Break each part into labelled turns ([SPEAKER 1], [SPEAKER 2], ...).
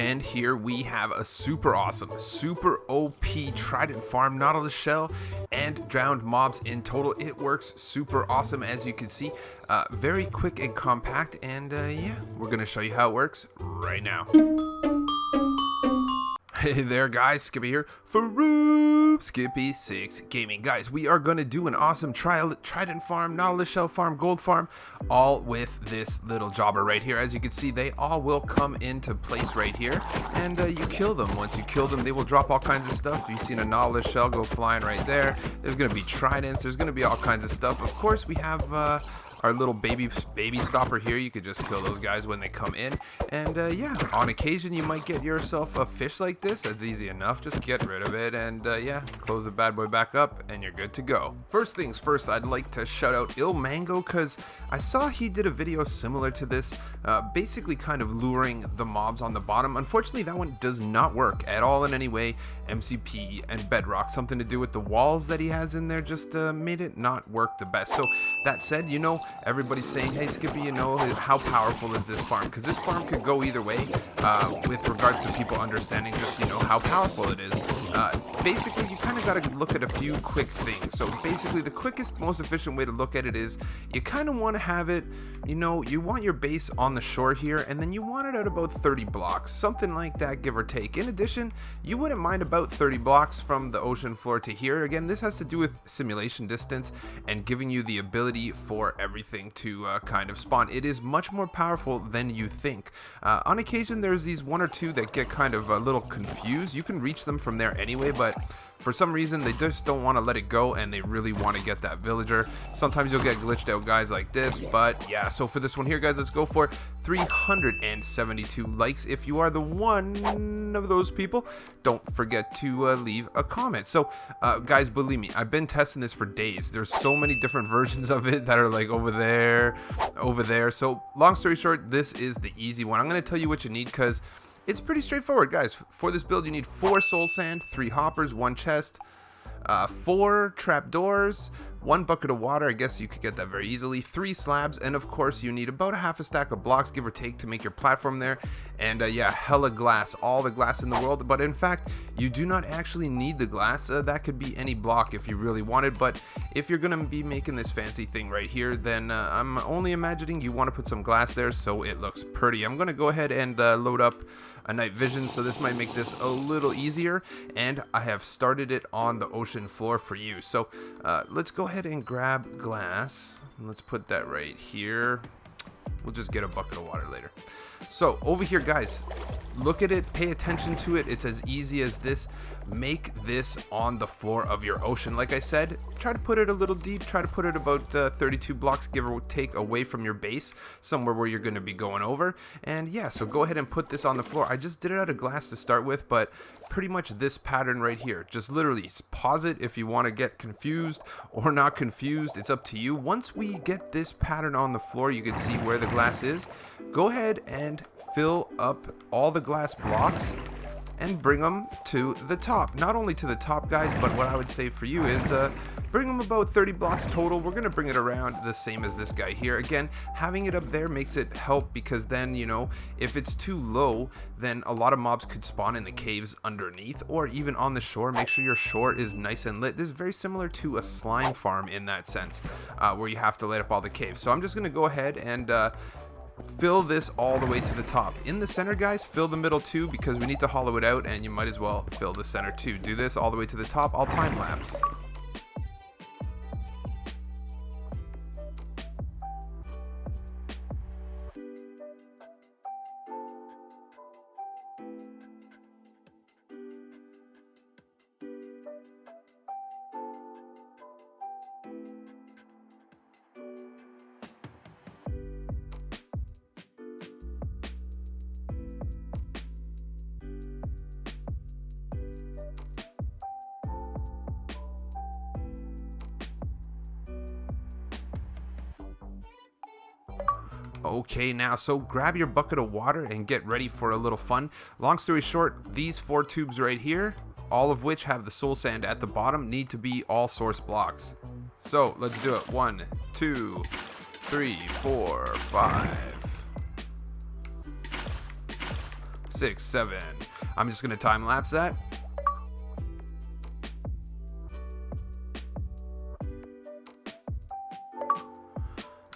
[SPEAKER 1] And here we have a super awesome, super OP Trident farm, Nautilus shell, and drowned mobs in total. It works super awesome, as you can see. Very quick and compact, and yeah, we're going to show you how it works right now. Hey there guys, Skippy here for Skippy 6 Gaming. Guys, we are going to do an awesome Trident farm, Nautilus shell farm, gold farm, all with this little jobber right here. As you can see, they all will come into place right here, and you kill them. Once you kill them, they will drop all kinds of stuff. You've seen a Nautilus shell go flying right there. There's going to be tridents, there's going to be all kinds of stuff. Of course, we have our little baby stopper here. You could just kill those guys when they come in, and yeah, on occasion you might get yourself a fish like this. That's easy enough, just get rid of it, and yeah, close the bad boy back up and you're good to go. First things first, I'd like to shout out Mango, because I saw he did a video similar to this, basically kind of luring the mobs on the bottom. Unfortunately, that one does not work at all in any way. MCPE and Bedrock, something to do with the walls that he has in there, just made it not work the best. So that said, you know, everybody's saying, hey Skippy, you know, how powerful is this farm? Because this farm could go either way with regards to people understanding just, you know, how powerful it is. Basically, you kind of got to look at a few quick things. So basically, the quickest, most efficient way to look at it is you kind of want to have it, you know, you want your base on the shore here, and then you want it at about 30 blocks, something like that, give or take. In addition, you wouldn't mind about 30 blocks from the ocean floor to here. Again, this has to do with simulation distance and giving you the ability for everything to kind of spawn. It is much more powerful than you think. On occasion, there's these one or two that get kind of a little confused. You can reach them from there anyway, but for some reason they just don't want to let it go, and they really want to get that villager. Sometimes you'll get glitched out guys like this, but yeah, so for this one here, guys, let's go for 372 likes. If you are the one of those people, don't forget to leave a comment. So guys, believe me, I've been testing this for days. There's so many different versions of it that are like over there. So long story short, this is the easy one. I'm going to tell you what you need, because it's pretty straightforward, guys. For this build, you need 4 soul sand, 3 hoppers, 1 chest, 4 trapdoors, 1 bucket of water. I guess you could get that very easily, 3 slabs, and of course you need about a half a stack of blocks, give or take, to make your platform there. And yeah, hella glass, all the glass in the world. But in fact, you do not actually need the glass. That could be any block if you really wanted. But if you're gonna be making this fancy thing right here, then I'm only imagining you want to put some glass there so it looks pretty. I'm gonna go ahead and load up a night vision, so this might make this a little easier, and I have started it on the ocean floor for you. So let's go ahead and grab glass. Let's put that right here. We'll just get a bucket of water later. So over here, guys, look at it, pay attention to it. It's as easy as this. Make this on the floor of your ocean. Like I said, try to put it a little deep, try to put it about 32 blocks, give or take, away from your base, somewhere where you're going to be going over. And yeah, so go ahead and put this on the floor. I just did it out of glass to start with, but pretty much this pattern right here. Just literally pause it if you want to get confused or not confused. It's up to you. Once we get this pattern on the floor, you can see where the glass is. Go ahead and fill up all the glass blocks and bring them to the top. Not only to the top, guys, but what I would say for you is bring them about 30 blocks total. We're gonna bring it around the same as this guy here. Again, having it up there makes it help, because then, you know, if it's too low, then a lot of mobs could spawn in the caves underneath, or even on the shore. Make sure your shore is nice and lit. This is very similar to a slime farm in that sense, where you have to light up all the caves. So I'm just gonna go ahead and fill this all the way to the top. In the center, guys, fill the middle too, because we need to hollow it out, and you might as well fill the center too. Do this all the way to the top. I'll time lapse. Okay, now, so grab your bucket of water and get ready for a little fun. Long story short, these 4 tubes right here, all of which have the soul sand at the bottom, need to be all source blocks. So let's do it. 1, 2, 3, 4, 5. 6, 7. I'm just gonna time lapse that.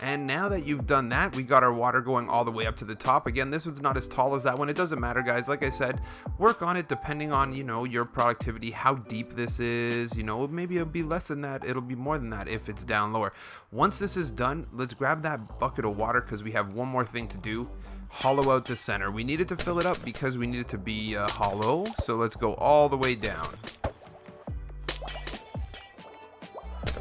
[SPEAKER 1] And now that you've done that, we got our water going all the way up to the top. Again, this one's not as tall as that one. It doesn't matter, guys. Like I said, work on it depending on, you know, your productivity, how deep this is. You know, maybe it'll be less than that. It'll be more than that if it's down lower. Once this is done, let's grab that bucket of water because we have one more thing to do. Hollow out the center. We needed to fill it up because we need it to be hollow. So let's go all the way down.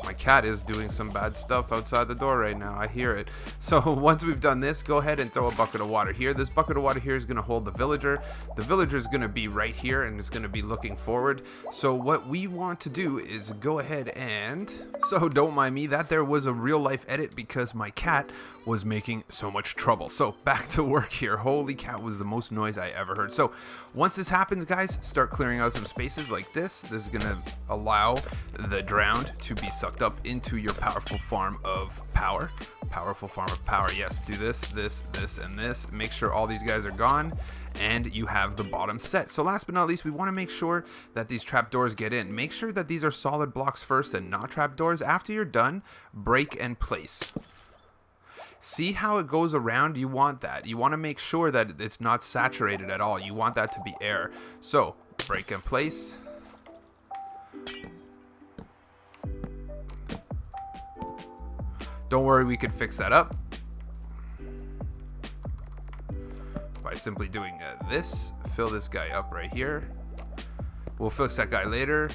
[SPEAKER 1] My cat is doing some bad stuff outside the door right now. I hear it. So once we've done this, go ahead and throw a bucket of water here. This bucket of water here is going to hold the villager. The villager is going to be right here and is going to be looking forward. So what we want to do is go ahead and... So don't mind me, that there was a real life edit because my cat was making so much trouble. So back to work here. Holy cat, was the most noise I ever heard. So once this happens, guys, start clearing out some spaces like this. This is going to allow the drowned to be sucked up into your powerful farm of power. Powerful farm of power. Yes, do this, this, this, and this. Make sure all these guys are gone and you have the bottom set. So last but not least, we want to make sure that these trapdoors get in. Make sure that these are solid blocks first and not trapdoors. After you're done, break and place. See how it goes around? You want that. You want to make sure that it's not saturated at all. You want that to be air. So break and place. Don't worry, we could fix that up by simply doing this. Fill this guy up right here. We'll fix that guy later.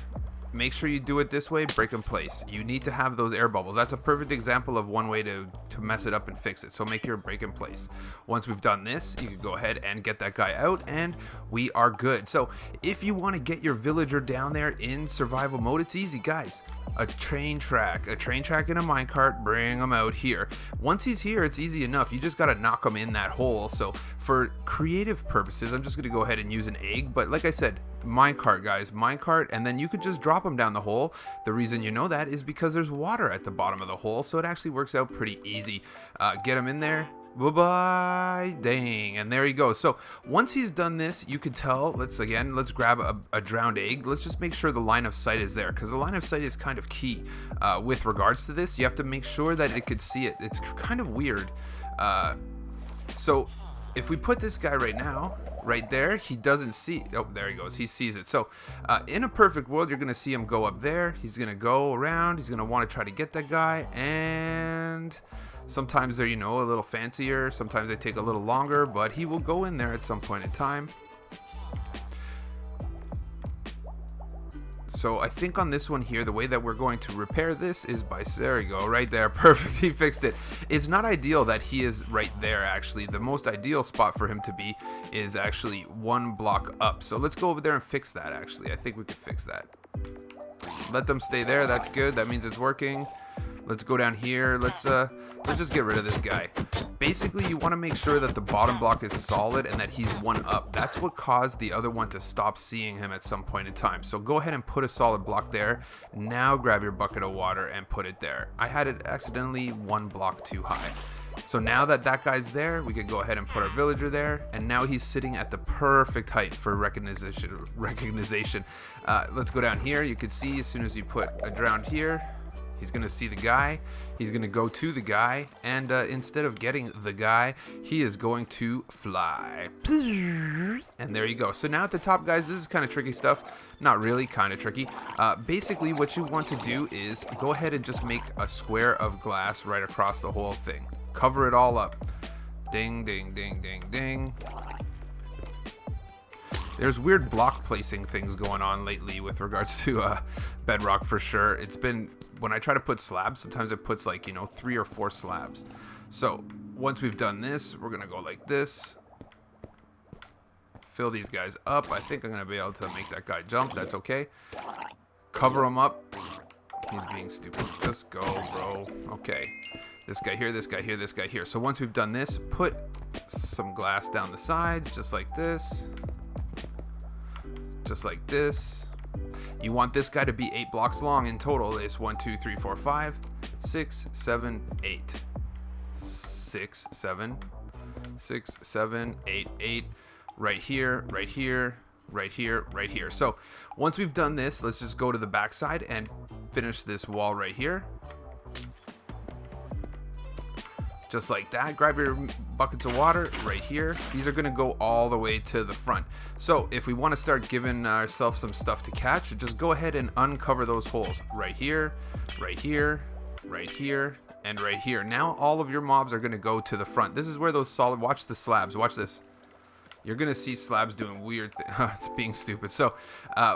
[SPEAKER 1] Make sure you do it this way, break and place. You need to have those air bubbles. That's a perfect example of one way to mess it up and fix it. So make your break and place. Once we've done this, you can go ahead and get that guy out and we are good. So if you want to get your villager down there in survival mode, it's easy, guys. A train track and a minecart, bring him out here. Once he's here, it's easy enough. You just got to knock him in that hole. So for creative purposes, I'm just going to go ahead and use an egg. But like I said, minecart, guys, minecart, and then you could just drop him down the hole. The reason you know that is because there's water at the bottom of the hole. So it actually works out pretty easy. Get him in there. Bye-bye. Dang. And there you go. So once he's done this, you could tell, let's grab a drowned egg. Let's just make sure the line of sight is there because the line of sight is kind of key with regards to this. You have to make sure that it could see it. It's kind of weird. So if we put this guy right now, right there, he doesn't see. Oh, there he goes. He sees it. So in a perfect world, you're going to see him go up there. He's going to go around. He's going to want to try to get that guy. And sometimes they're, you know, a little fancier. Sometimes they take a little longer, but he will go in there at some point in time. So I think on this one here, the way that we're going to repair this is by, there you go, right there. Perfect. He fixed it. It's not ideal that he is right there, actually. The most ideal spot for him to be is actually one block up. So let's go over there and fix that, actually. I think we could fix that. Let them stay there. That's good. That means it's working. Let's go down here. Let's just get rid of this guy. Basically, you want to make sure that the bottom block is solid and that he's one up. That's what caused the other one to stop seeing him at some point in time. So go ahead and put a solid block there. Now grab your bucket of water and put it there. I had it accidentally one block too high. So now that that guy's there, we could go ahead and put our villager there. And now he's sitting at the perfect height for recognition. Let's go down here. You can see as soon as you put a drowned here, he's going to see the guy. He's going to go to the guy. And instead of getting the guy, he is going to fly. And there you go. So now at the top, guys, this is kind of tricky stuff. Not really, kind of tricky. Basically, what you want to do is go ahead and just make a square of glass right across the whole thing. Cover it all up. Ding, ding, ding, ding, ding. There's weird block placing things going on lately with regards to Bedrock for sure. It's been, when I try to put slabs, sometimes it puts like, you know, 3 or 4 slabs. So once we've done this, we're going to go like this. Fill these guys up. I think I'm going to be able to make that guy jump. That's okay. Cover him up. He's being stupid. Just go, bro. Okay. This guy here, this guy here, this guy here. So once we've done this, put some glass down the sides, just like this. Just like this. You want this guy to be 8 blocks long in total. It's 1, 2, 3, 4, 5, 6, 7, 8. 6, 7, 6, 7, 8, 8. right here, right here, right here, right here. So once we've done this, let's just go to the back side and finish this wall right here. Just like that. Grab your buckets of water right here. These are going to go all the way to the front. So if we want to start giving ourselves some stuff to catch, just go ahead and uncover those holes right here, right here, right here, and right here. Now all of your mobs are going to go to the front. This is where those solid, watch the slabs, watch this. You're going to see slabs doing weird things. It's being stupid. So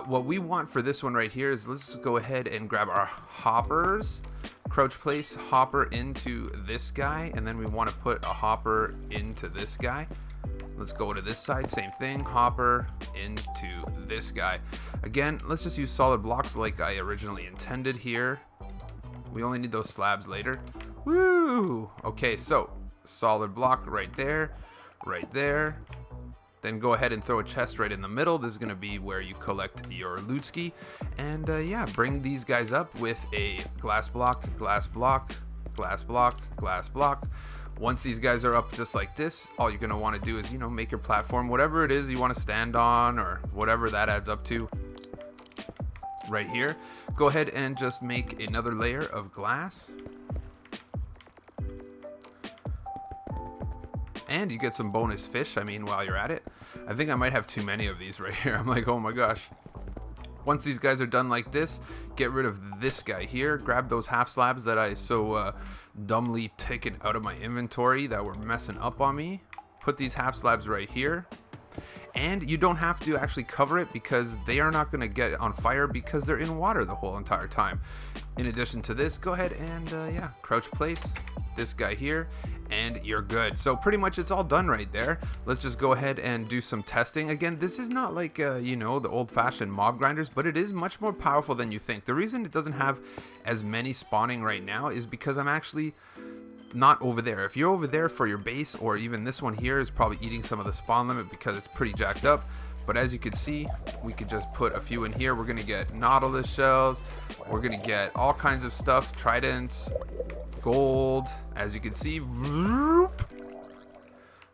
[SPEAKER 1] what we want for this one right here is let's go ahead and grab our hoppers. Crouch place hopper into this guy. And then we want to put a hopper into this guy. Let's go to this side. Same thing. Hopper into this guy. Again, let's just use solid blocks like I originally intended here. We only need those slabs later. Woo! Okay, so solid block right there. Right there. Then go ahead and throw a chest right in the middle. This is going to be where you collect your loot ski. And yeah, bring these guys up with a glass block, glass block, glass block, glass block. Once these guys are up just like this, all you're going to want to do is, you know, make your platform, whatever it is you want to stand on or whatever that adds up to. Right here, go ahead and just make another layer of glass. And you get some bonus fish, I mean, while you're at it. I think I might have too many of these right here. I'm like, oh my gosh. Once these guys are done like this, get rid of this guy here. Grab those half slabs that I so dumbly taken out of my inventory that were messing up on me. Put these half slabs right here. And you don't have to actually cover it because they are not going to get on fire because they're in water the whole entire time. In addition to this, go ahead and yeah, crouch place this guy here and you're good. So pretty much it's all done right there. Let's just go ahead and do some testing. Again, this is not like you know, the old-fashioned mob grinders, but it is much more powerful than you think. The reason it doesn't have as many spawning right now is because I'm actually not over there. If you're over there for your base, or even this one here is probably eating some of the spawn limit because it's pretty jacked up. But as you can see, we could just put a few in here. We're gonna get nautilus shells, we're gonna get all kinds of stuff, tridents, gold. As you can see,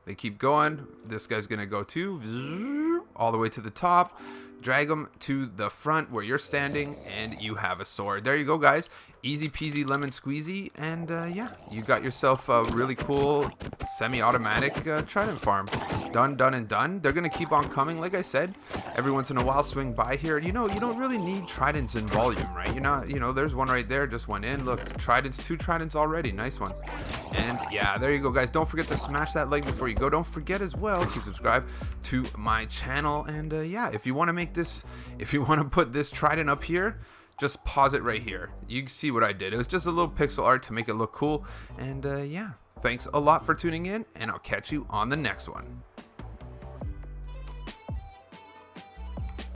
[SPEAKER 1] they keep going. This guy's gonna go too, all the way to the top. Drag them to the front where you're standing and you have a sword. There you go, guys. Easy peasy lemon squeezy. And yeah, you got yourself a really cool semi-automatic trident farm. Done, done, and done. They're going to keep on coming. Like I said, every once in a while swing by here. You know, you don't really need tridents in volume, right? You're not, you know, there's one right there, just went in. Look, tridents, 2 tridents already. Nice one. And yeah, there you go, guys. Don't forget to smash that like before you go. Don't forget as well to subscribe to my channel. And yeah, if you want to make this, if you want to put this trident up here, just pause it right here. You can see what I did. It was just a little pixel art to make it look cool. And yeah, thanks a lot for tuning in, and I'll catch you on the next one.